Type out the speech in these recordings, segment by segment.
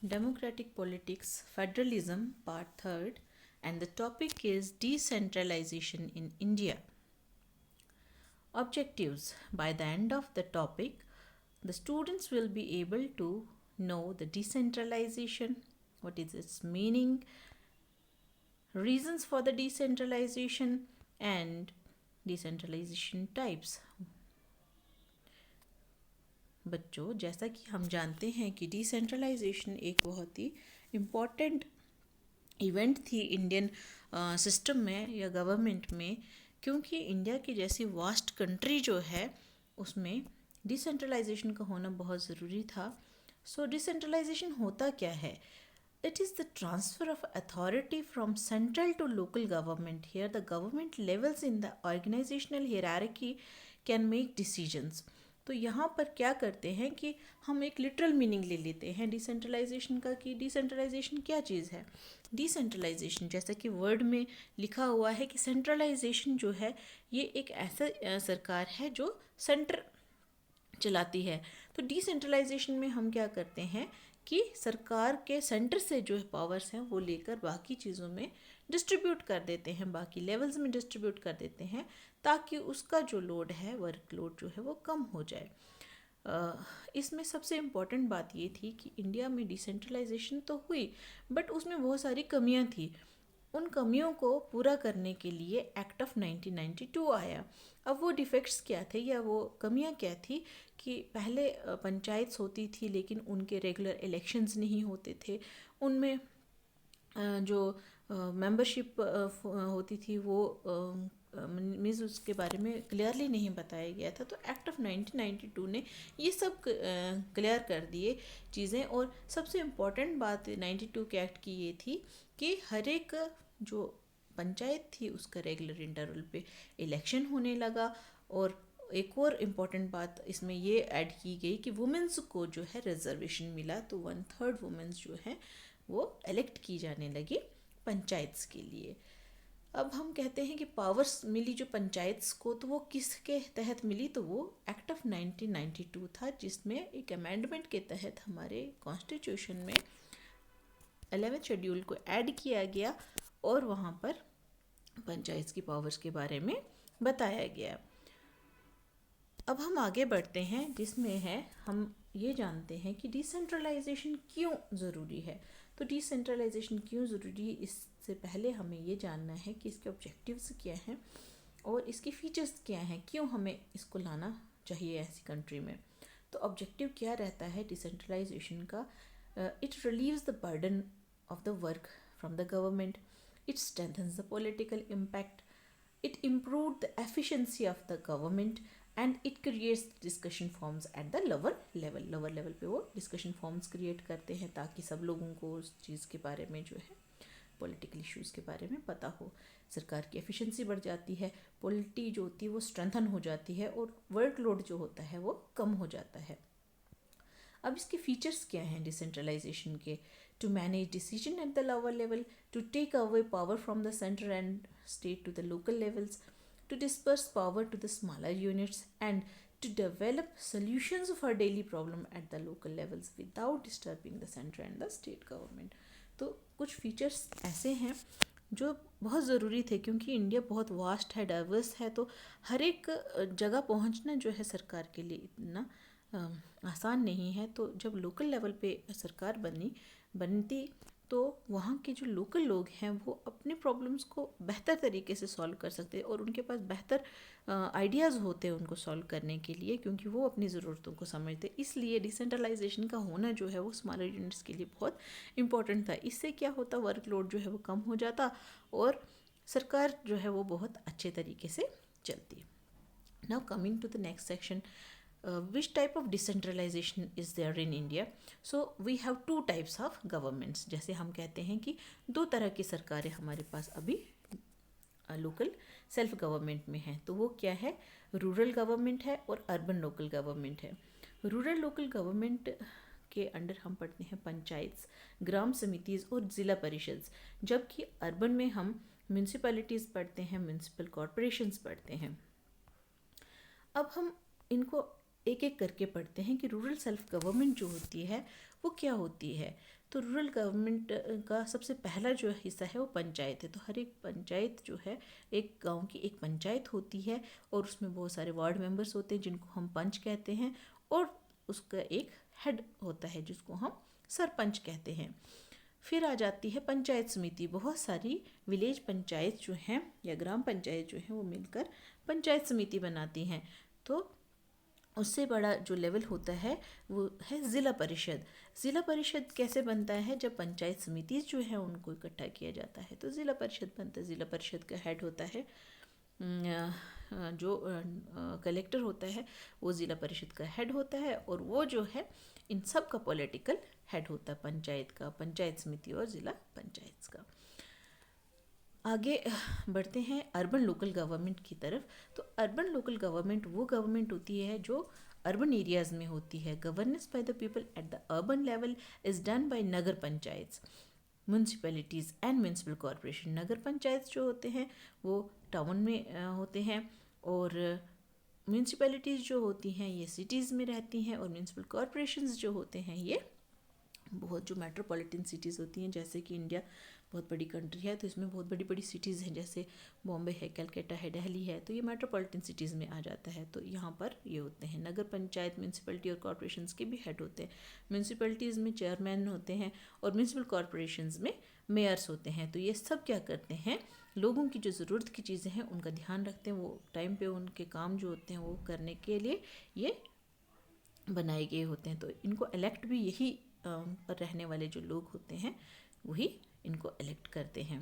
Democratic Politics, Federalism, Part 3rd, and the topic is Decentralization in India. Objectives. By the end of the topic, the students will be able to know the decentralization, what is its meaning, reasons for the decentralization, and decentralization types. बच्चों, जैसा कि हम जानते हैं कि decentralisation एक बहुत ही important event थी इंडियन सिस्टम में या गवर्नमेंट में, क्योंकि इंडिया की जैसी वास्ट कंट्री जो है उसमें डिसेंट्रलाइजेशन का होना बहुत ज़रूरी था. सो डिसेंट्रलाइजेशन होता क्या है? It is the transfer of authority from central to local government. Here, the government levels in the organizational hierarchy can make decisions. तो यहाँ पर क्या करते हैं कि हम एक लिटरल मीनिंग ले लेते हैं डिसेंट्रलाइजेशन का, कि डिसेंट्रलाइजेशन क्या चीज़ है. डिसेंट्रलाइजेशन जैसा कि वर्ड में लिखा हुआ है कि सेंट्रलाइजेशन जो है ये एक ऐसा सरकार है जो सेंटर चलाती है. तो डिसेंट्रलाइजेशन में हम क्या करते हैं कि सरकार के सेंटर से जो पावर्स हैं वो लेकर बाकी चीज़ों में डिस्ट्रीब्यूट कर देते हैं, बाकी लेवल्स में डिस्ट्रीब्यूट कर देते हैं, ताकि उसका जो लोड है, वर्क लोड जो है वो कम हो जाए. इसमें सबसे इम्पॉर्टेंट बात ये थी कि इंडिया में डिसेंट्रलाइजेशन तो हुई, बट उसमें बहुत सारी कमियां थी. उन कमियों को पूरा करने के लिए एक्ट ऑफ 1992 आया. अब वो डिफेक्ट्स क्या थे या वो कमियां क्या थी कि पहले पंचायत्स होती थी लेकिन उनके रेगुलर इलेक्शंस नहीं होते थे. उनमें जो मेंबरशिप होती थी वो मीन्स उसके बारे में क्लियरली नहीं बताया गया था. तो एक्ट ऑफ 1992 ने ये सब क्लियर कर दिए चीज़ें. और सबसे इम्पॉर्टेंट बात 92 के एक्ट की ये थी कि हर एक जो पंचायत थी उसका रेगुलर इंटरवल पे इलेक्शन होने लगा. और एक और इम्पॉर्टेंट बात इसमें ये ऐड की गई कि वुमेंस को जो है रिजर्वेशन मिला. तो 1/3 वुमेंस जो है वो इलेक्ट की जाने लगी पंचायत्स के लिए. अब हम कहते हैं कि पावर्स मिली जो पंचायत्स को, तो वो किसके तहत मिली? तो वो एक्ट ऑफ 1992 था, जिसमें एक अमेंडमेंट के तहत हमारे कॉन्स्टिट्यूशन में 11th शेड्यूल को ऐड किया गया और वहाँ पर पंचायत की पावर्स के बारे में बताया गया. अब हम आगे बढ़ते हैं, जिसमें है हम ये जानते हैं कि डिसेंट्रलाइजेशन क्यों ज़रूरी है. तो डिसेंट्रलाइजेशन क्यों ज़रूरी है, इससे पहले हमें ये जानना है कि इसके ऑब्जेक्टिव्स क्या हैं और इसके फीचर्स क्या हैं, क्यों हमें इसको लाना चाहिए ऐसी कंट्री में. तो ऑब्जेक्टिव क्या रहता है डिसेंट्रलाइजेशन का? It relieves the burden of the work from the government. It strengthens the political impact. It improved the efficiency of the government and it creates discussion forums at the lower level. lower level पे वो discussion forums create करते हैं ताकि सब लोगों को उस चीज़ के बारे में जो है पॉलिटिकल इश्यूज़ के बारे में पता हो. सरकार की एफिशिएंसी बढ़ जाती है, पॉलिटी जो होती है वो स्ट्रेंथन हो जाती है और वर्कलोड जो होता है वो कम हो जाता है. अब इसके फीचर्स क्या हैं डिसेंट्रलाइजेशन के? To manage decision at the lower level, to take away power from the center and state to the local levels, to disperse power to the smaller units, and to develop solutions for daily problem at the local levels without disturbing the center and the state government. तो कुछ features ऐसे हैं जो बहुत ज़रूरी थे, क्योंकि India बहुत वास्ट है, डाइवर्स है, तो हर एक जगह पहुंचना जो है सरकार के लिए इतना आसान नहीं है. तो जब लोकल लेवल पे सरकार बनती तो वहाँ के जो लोकल लोग हैं वो अपने प्रॉब्लम्स को बेहतर तरीके से सॉल्व कर सकते हैं और उनके पास बेहतर आइडियाज़ होते हैं उनको सॉल्व करने के लिए, क्योंकि वो अपनी ज़रूरतों को समझते. इसलिए डिसेंट्रलाइजेशन का होना जो है वो स्मॉलर यूनिट्स के लिए बहुत इंपॉर्टेंट था. इससे क्या होता, वर्कलोड जो है वो कम हो जाता और सरकार जो है वो बहुत अच्छे तरीके से चलती. Now coming to the next section, which type of decentralization is there in India? So we have two types of governments. जैसे हम कहते हैं कि दो तरह की सरकारें हमारे पास अभी लोकल सेल्फ गवर्नमेंट में है. तो वो क्या है? रूरल गवर्नमेंट है और अर्बन लोकल गवर्नमेंट है. रूरल लोकल गवर्नमेंट के अंडर हम पढ़ते हैं पंचायत, ग्राम समितिज़ और ज़िला परिषद, जबकि अर्बन में हम म्यूनसिपैलिटीज़ पढ़ते हैं, म्यूनसिपल कॉरपोरेशंस पढ़ते हैं. अब हम इनको एक एक करके पढ़ते हैं कि रूरल सेल्फ गवर्नमेंट जो होती है वो क्या होती है. तो रूरल गवर्नमेंट का सबसे पहला जो हिस्सा है वो पंचायत है। तो हर एक पंचायत जो है, एक गांव की एक पंचायत होती है और उसमें बहुत सारे वार्ड मेंबर्स होते हैं जिनको हम पंच कहते हैं, और उसका एक हेड होता है जिसको हम सरपंच कहते हैं। फिर आ जाती है पंचायत समिति। बहुत सारी विलेज पंचायत जो हैं या ग्राम पंचायत जो हैं वो मिलकर पंचायत समिति बनाती हैं। तो उससे बड़ा जो लेवल होता है वो है ज़िला परिषद। ज़िला परिषद कैसे बनता है? जब पंचायत समिति जो है उनको इकट्ठा किया जाता है तो ज़िला परिषद बनता है। ज़िला परिषद का हेड होता है जो कलेक्टर होता है, वो ज़िला परिषद का हेड होता है, और वो जो है इन सब का पॉलिटिकल हेड होता है, पंचायत का, पंचायत समिति और ज़िला पंचायत का। आगे बढ़ते हैं अर्बन लोकल गवर्नमेंट की तरफ। तो अर्बन लोकल गवर्नमेंट वो गवर्नमेंट होती है जो अर्बन एरियाज़ में होती है। Governance by the people at the urban level is done by nagar panchayat, municipalities and municipal corporation. Nagar panchayat जो होते हैं वो टाउन में होते हैं, और म्यूनसिपैलिटीज़ जो होती हैं ये सिटीज़ में रहती हैं, और म्यूनसिपल कॉरपोरेशंस जो होते हैं ये बहुत जो मेट्रोपॉलिटन सिटीज़ होती हैं, जैसे कि इंडिया बहुत बड़ी कंट्री है तो इसमें बहुत बड़ी बड़ी सिटीज़ हैं, जैसे बॉम्बे है, कलकत्ता है, दिल्ली है, तो ये मेट्रोपॉलिटन सिटीज़ में आ जाता है। तो यहाँ पर ये होते हैं नगर पंचायत, म्यूनसिपैलिटी और कॉरपोरेशंस के भी हेड होते हैं। म्यूनसिपैलिटीज़ में चेयरमैन होते हैं और म्यूनसिपल कॉरपोरेशंस में मेयर्स होते हैं। तो ये सब क्या करते हैं, लोगों की जो ज़रूरत की चीज़ें हैं उनका ध्यान रखते हैं, वो टाइम पे उनके काम जो होते हैं वो करने के लिए ये बनाए गए होते हैं। तो इनको इलेक्ट भी यही पर रहने वाले जो लोग होते हैं वही इनको इलेक्ट करते हैं।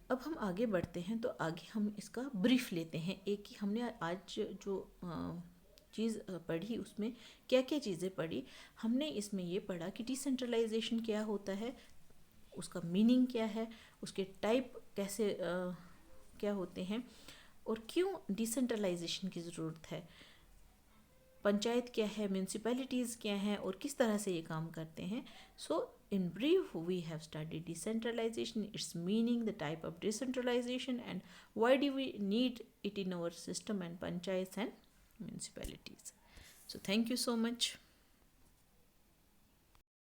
अब हम आगे बढ़ते हैं, तो आगे हम इसका ब्रीफ लेते हैं। एक ही हमने आज जो चीज़ पढ़ी उसमें क्या क्या चीज़ें पढ़ी। हमने इसमें ये पढ़ा कि डिसेंट्रलाइजेशन क्या होता है, उसका मीनिंग क्या है, उसके टाइप कैसे क्या होते हैं, और क्यों डिसेंट्रलाइजेशन की ज़रूरत है, पंचायत क्या है, म्यूनसिपैलिटीज़ क्या हैं, और किस तरह से ये काम करते हैं। सो in brief we have studied decentralization, its meaning, the type of decentralization, and why do we need it in our system and panchayats and municipalities. So thank you so much.